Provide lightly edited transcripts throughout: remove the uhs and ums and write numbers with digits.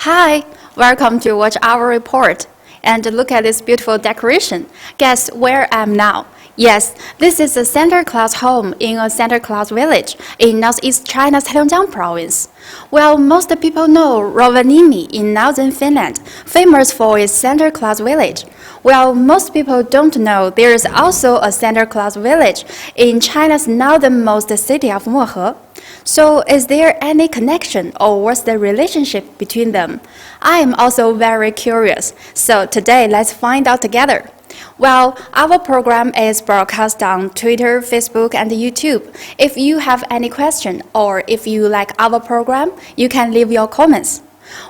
Hi, welcome to watch our report. And look at this beautiful decoration. Guess where I am now? Yes, this is a Santa Claus home in a Santa Claus village in northeast China's Heilongjiang province. Well, most people know Rovaniemi in northern Finland, famous for its Santa Claus village. Well, most people don't know there is also a Santa Claus village in China's northernmost city of Mohe. So is there any connection or what's the relationship between them? I am also very curious. So today, let's find out together. Well, our program is broadcast on Twitter, Facebook, and YouTube. If you have any question or if you like our program, you can leave your comments.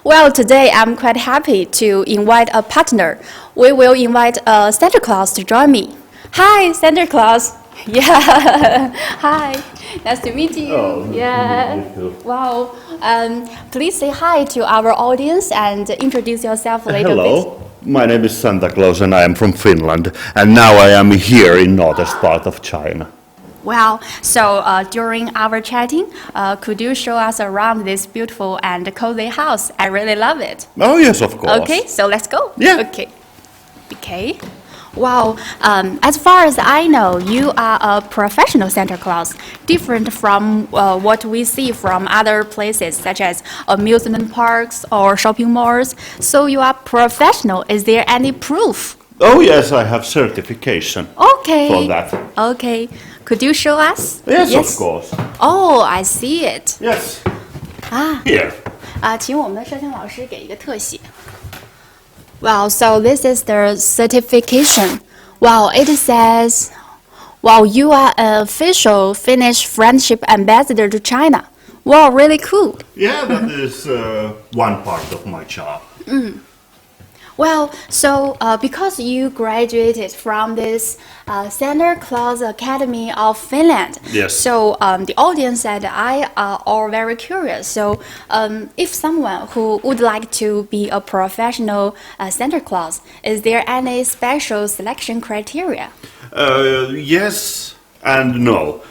Well, today I'm quite happy to invite a partner. We will invite Santa Claus to join me. Hi, Santa Claus. Yeah. Hi. Nice to meet you. Oh, yeah. you too. Wow. Please say hi to our audience and introduce yourself a little bit. Hello, my name is Santa Claus and I am from Finland, and now I am here in northern part of China. Wow. So during our chatting, could you show us around this beautiful and cozy house? I really love it. Oh yes, of course. Okay, so let's go. Yeah. Okay. Wow. As far as I know, you are a professional Santa Claus, different from what we see from other places, such as amusement parks or shopping malls. So you are professional. Is there any proof? Oh yes, I have certification Okay. for that. Okay. Could you show us? Yes, of course. Oh, I see it. Yes. 啊 Here. 请我们的摄像老师给一个特写。Wow, so this is the certification. Wow, it says, wow, you are an official Finnish friendship ambassador to China. Wow, really cool. Yeah, that is one part of my job. Well, so because you graduated from this Santa Claus Academy of Finland, Yes. so the audience and I are all very curious. So if someone who would like to be a professional Santa Claus, is there any special selection criteria? Yes and no.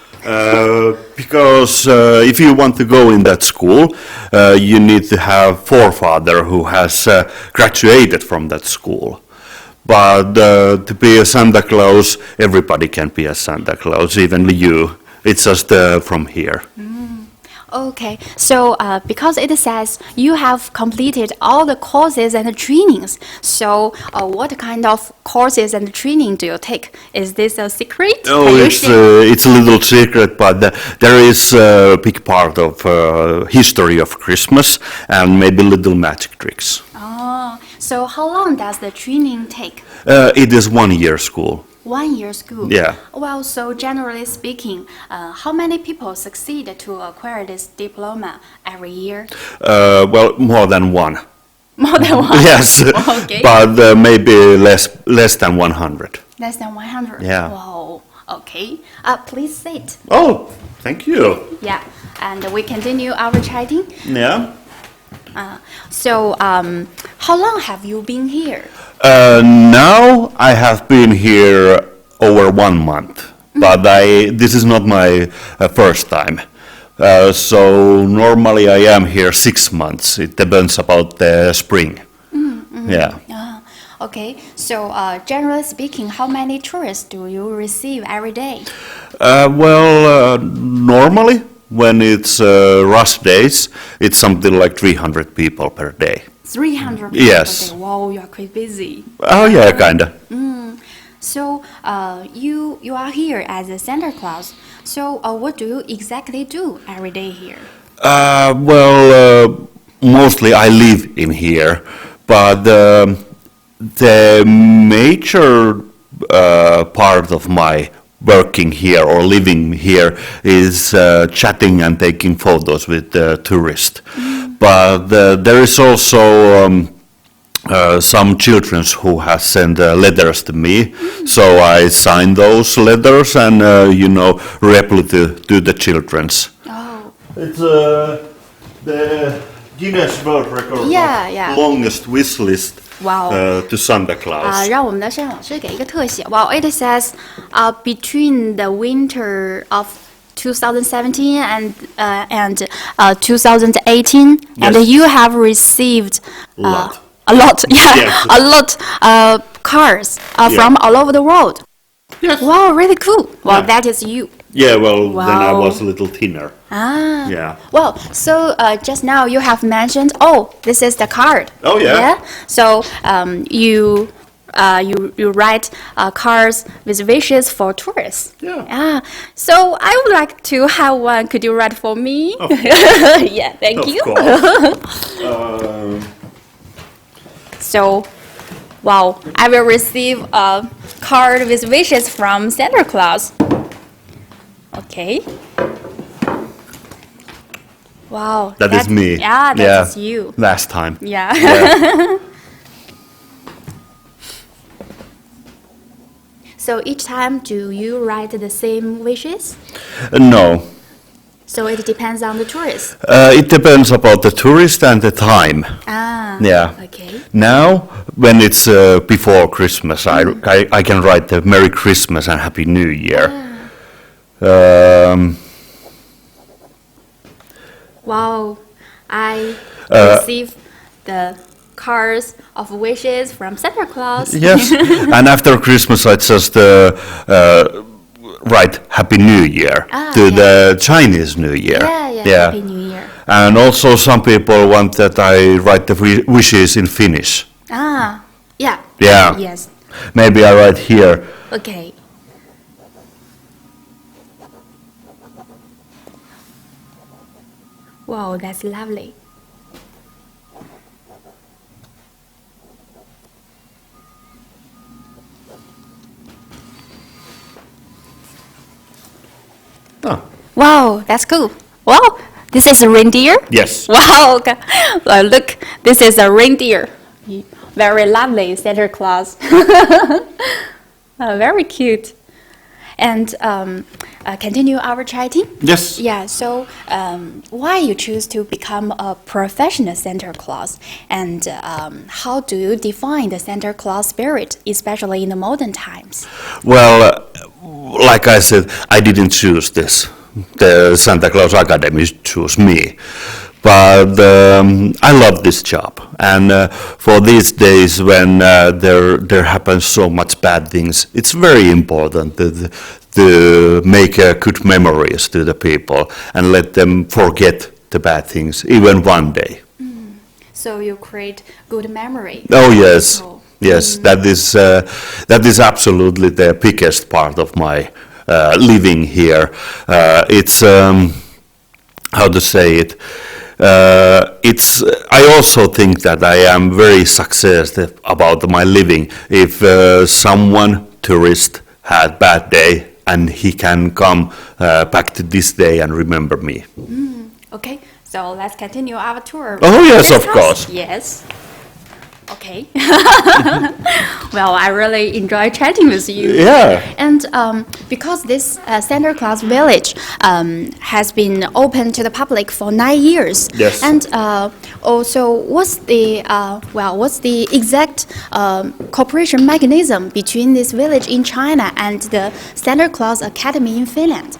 Because if you want to go in that school, you need to have forefather who has graduated from that school. But to be a Santa Claus, everybody can be a Santa Claus, even you. It's just from here. Okay, so because it says you have completed all the courses and trainings, so what kind of courses and training do you take? Is this a secret? Oh, Can you it's share? it's a little secret, but there is a big part of history of Christmas and maybe little magic tricks. Oh, so how long does the training take? It is 1 year school. 1 year school? Yeah. Well, so generally speaking, how many people succeed to acquire this diploma every year? Well, more than one. More than one? Yes, Okay. but maybe less than 100. Less than 100? Yeah. Wow, okay. Please sit. Oh, thank you. Yeah, and we continue our chatting. Yeah. So, how long have you been here? Now I have been here over 1 month, but this is not my first time. So normally I am here 6 months. It depends about the spring. Yeah. Okay, so generally speaking, how many tourists do you receive every day? Normally when it's rush days, it's something like 300 people per day. 300 people Yes. per day. Wow, you are quite busy. Oh yeah, kinda. So you are here as a Santa Claus. So what do you exactly do every day here? Mostly I live in here, but the major part of my working here or living here is chatting and taking photos with tourists. But there is also some children who have sent letters to me, so I sign those letters and reply to the children's. Oh, It's the Guinness World Record Yeah. of longest wish list Wow. to Santa Claus. 让我们的摄像老师给一个特写。Wow, it says between the winter of 2017 and 2018, and Yes. you have received Lot. a lot, yeah, Yes. a lot cards from all over the world. Yes. Wow, really cool. Well, Yeah. that is you. Yeah, well, then I Wow. was a little thinner. Ah. Yeah. Well, so just now you have mentioned, this is the card. Oh, yeah. Yeah. So you write cards with wishes for tourists. Yeah. Ah. So I would like to have one. Could you write for me? Of Yeah. Thank Of you. course. So, wow, I will receive a card with wishes from Santa Claus. Okay. Wow. That is me. Yeah, that is you. Last time. Yeah. Yeah. So each time, do you write the same wishes? No. So it depends on the tourist. It depends about the tourist and the time. Ah. Yeah. Okay. Now, when it's before Christmas, I can write the Merry Christmas and Happy New Year. Wow. I receive the cards of wishes from Santa Claus. Yes, and after Christmas I just write Happy New Year to yeah. the Chinese New Year. Yeah. Happy New Year. And also some people want that I write the wishes in Finnish. Ah. Yeah. Yeah. Yes. Maybe I write here. Okay. Wow, that's lovely. Oh, Wow, that's cool. Wow, this is a reindeer? yes. Wow, okay. Look, this is a reindeer. Very lovely, Santa Claus. Very cute. And continue our chatting? Yes. Yeah, so why you choose to become a professional Santa Claus? And how do you define the Santa Claus spirit, especially in the modern times? Well, like I said, I didn't choose this. The Santa Claus Academy chose me. But I love this job, and for these days when there happens so much bad things, it's very important to make good memories to the people and let them forget the bad things, even one day. So you create good memory. Oh yes, Oh. yes, that is absolutely the biggest part of my living here. It's how to say it. I also think that I am very successful about my living. If someone tourist had bad day and he can come back to this day and remember me. Okay, so let's continue our tour. Oh, yes, This of house? course. Yes. Okay. Well, I really enjoy chatting with you. Yeah. And because this Santa Claus village has been open to the public for 9 years. Yes. And also, what's the exact cooperation mechanism between this village in China and the Santa Claus Academy in Finland?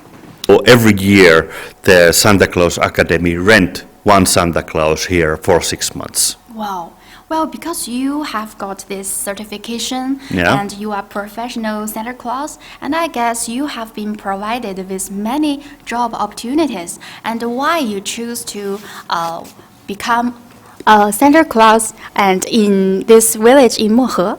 Every year, the Santa Claus Academy rent one Santa Claus here for 6 months. Wow. Well, because you have got this certification Yeah. and you are professional Santa Claus, and I guess you have been provided with many job opportunities. And why you choose to become a Santa Claus and in this village in Mohe?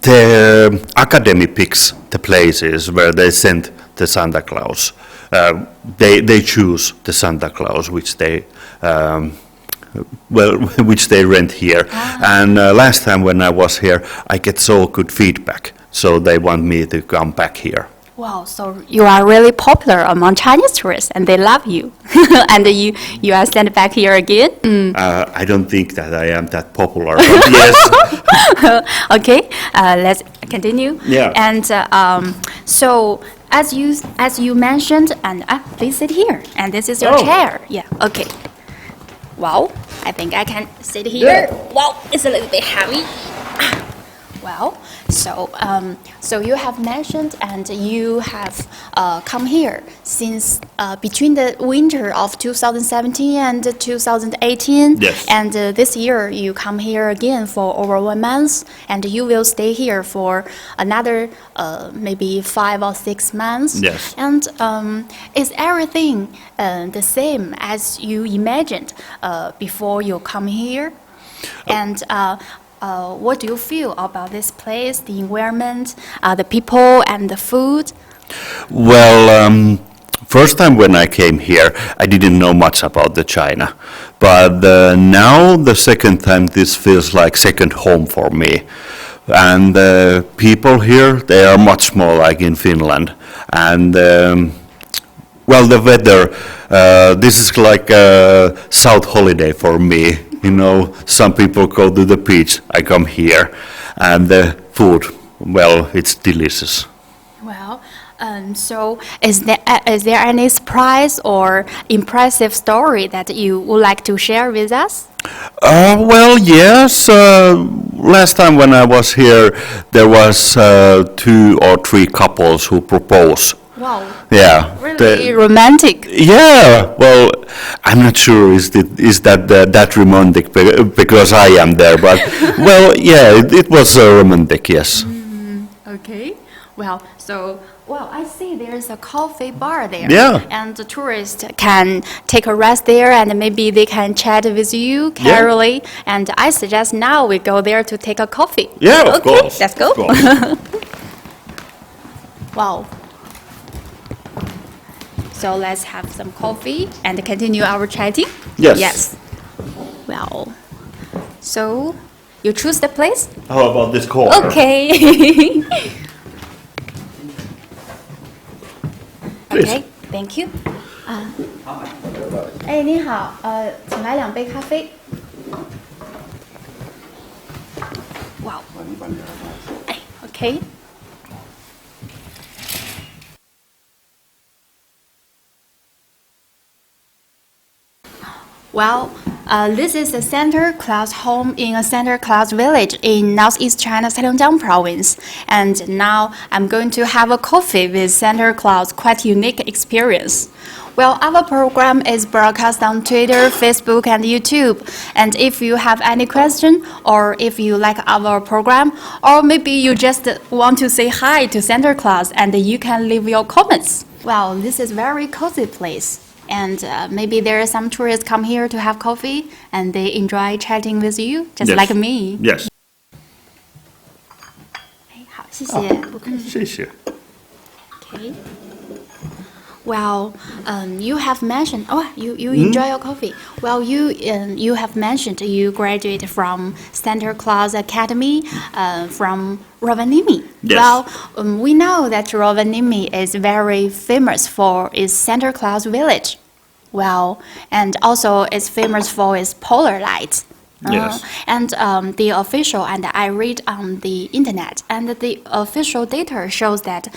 The academy picks the places where they send the Santa Claus. They choose the Santa Claus which they which they rent here. And last time when I was here, I get so good feedback. So they want me to come back here. Wow, so you are really popular among Chinese tourists and they love you. And you are sent back here again? I don't think that I am that popular, but yes. Okay, let's continue. Yeah. And so as you mentioned, and please sit here. And this is your Oh. chair. Yeah. Okay. Wow. I think I can sit here. Yeah. Wow, it's a little bit heavy. Well, So you have mentioned and you have come here since between the winter of 2017 and 2018. Yes. And this year you come here again for over 1 month, and you will stay here for another maybe 5 or 6 months. Yes. And is everything the same as you imagined before you come here? And what do you feel about this place, the environment, the people, and the food? Well, first time when I came here, I didn't know much about the China, but now the second time this feels like second home for me. And people here, they are much more like in Finland. And well, the weather, this is like a south holiday for me. You know, some people go to the beach, I come here. And the food, well, it's delicious. Well, so is there any surprise or impressive story that you would like to share with us? Well, yes. Last time when I was here, there was 2 or 3 couples who proposed. Wow. Yeah. Really romantic. Yeah. Well, I'm not sure is that that romantic because I am there, but well, yeah, it was romantic. Yes. Okay. Well, I see there's a coffee bar there. Yeah. And the tourists can take a rest there, and maybe they can chat with you casually. And I suggest now we go there to take a coffee. Yeah, of Okay, course. let's go. Of course. Wow. So let's have some coffee and continue our chatting. Yes. Yes. Well, so you choose the place? How about this corner? Okay. Please. Okay, thank you. 哎，你好，请来2杯咖啡。哇，哎，OK。Well, this is the Santa Claus home in a Santa Claus village in northeast China, Zhejiang province. And now I'm going to have a coffee with Santa Claus, quite unique experience. Well, our program is broadcast on Twitter, Facebook, and YouTube. And if you have any question, or if you like our program, or maybe you just want to say hi to Santa Claus, and you can leave your comments. Well, this is very cozy place. And maybe there are some tourists come here to have coffee and they enjoy chatting with you, just Yes. like me. Yes. 哎，好，谢谢，不客气。谢谢. Okay. Well, you have mentioned. Oh, you enjoy your coffee. Well, you have mentioned you graduated from Santa Claus Academy, from Rovaniemi. Yes. Well, we know that Rovaniemi is very famous for its Santa Claus village. Well, and also it's famous for its polar lights. Yes. And the official, and I read on the internet, and the official data shows that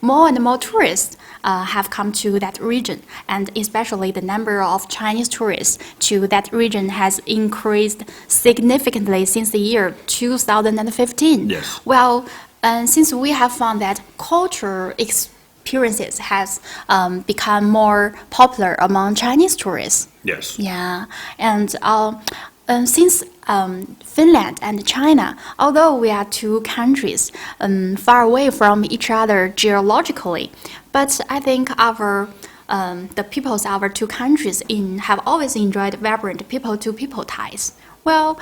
more and more tourists have come to that region, and especially the number of Chinese tourists to that region has increased significantly since the year 2015. Yes. Well, since we have found that cultural experiences has become more popular among Chinese tourists. Yes. Yeah, and since Finland and China, although we are 2 countries far away from each other geologically, but I think the peoples of our 2 countries have always enjoyed vibrant people-to-people ties. Well,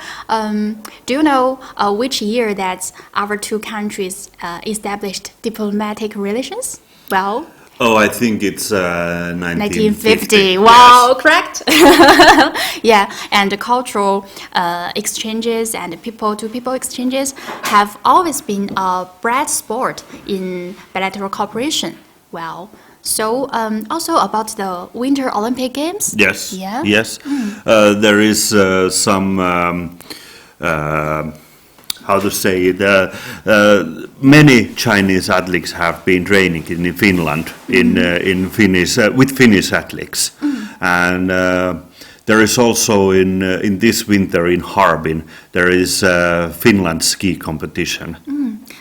do you know which year that our 2 countries established diplomatic relations? Well, Oh, I think it's 1950. Wow, correct. Yeah, and the cultural exchanges and people-to-people exchanges have always been a bright spot in bilateral cooperation. Well, so also about the Winter Olympic Games. Yes. Yeah. Yes. There is some. How to say it? Many Chinese athletes have been training in Finland in Finnish with Finnish athletes, and There is also in this winter in Harbin, there is Finland ski competition.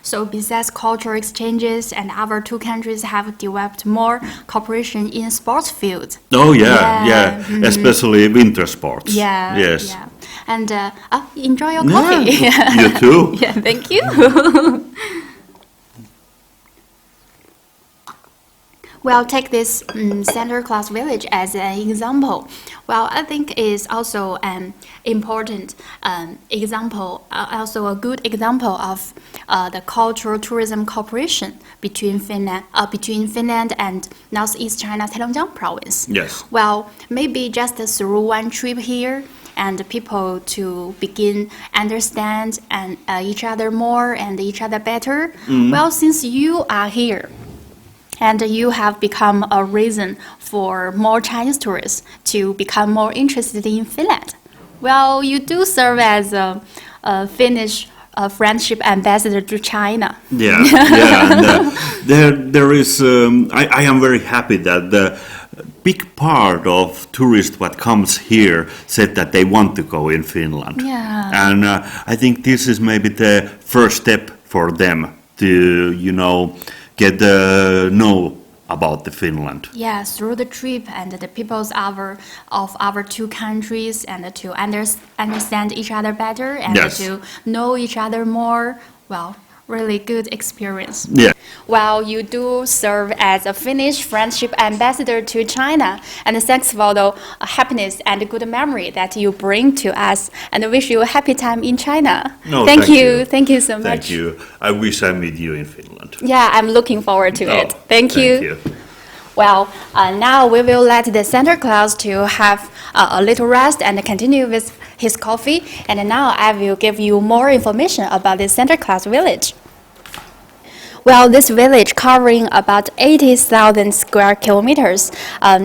So besides cultural exchanges, and our two countries have developed more cooperation in sports field. Oh yeah, Yeah, especially winter sports. Yeah. Yes. Yeah. And enjoy your coffee. Yeah, you too. Yeah, thank you. Well, take this Santa Claus village as an example. Well, I think it's also an important example, also a good example of the cultural tourism cooperation between Finland and Northeast China's Heilongjiang province. Yes. Well, maybe just through one trip here, and people to begin understand and each other more and each other better. Well, since you are here, and you have become a reason for more Chinese tourists to become more interested in Finland. Well, you do serve as a Finnish friendship ambassador to China. Yeah, and, there is. I am very happy that the big part of tourists what comes here said that they want to go in Finland. Yeah. And I think this is maybe the first step for them to, get to know about the Finland. Yeah, through the trip and the peoples of our two countries, and to understand each other better and Yes. to know each other more. Well, really good experience. Yeah. Well, you do serve as a Finnish friendship ambassador to China, and thanks for the happiness and good memory that you bring to us, and wish you a happy time in China. No, thank thank you. you. Thank you so much. Thank you. I wish I meet you in Finland. Yeah, I'm looking forward to it. Thank you. Thank you. Well, now we will let the Santa Claus to have a little rest and continue with his coffee. And now I will give you more information about the Santa Claus village. Well, this village, covering about 80,000 square kilometers,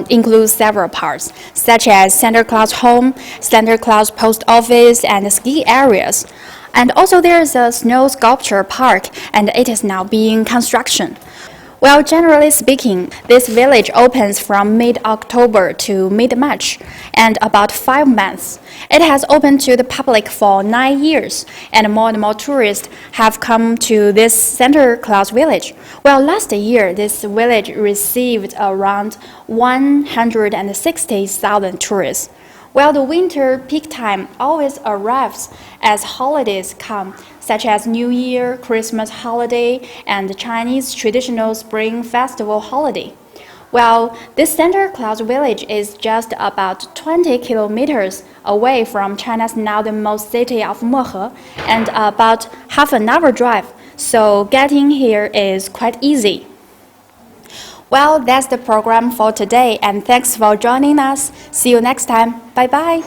includes several parts, such as Santa Claus home, Santa Claus post office, and ski areas. And also there is a snow sculpture park, and it is now being construction. Well, generally speaking, this village opens from mid-October to mid-March, and about 5 months. It has opened to the public for 9 years, and more tourists have come to this Santa Claus village. Well, last year, this village received around 160,000 tourists. Well, the winter peak time always arrives as holidays come, such as New Year, Christmas holiday, and the Chinese traditional Spring Festival holiday. Well, this Santa Claus village is just about 20 kilometers away from China's northernmost city of Mohe, and about half an hour drive, so getting here is quite easy. Well, that's the program for today, and thanks for joining us. See you next time. Bye-bye.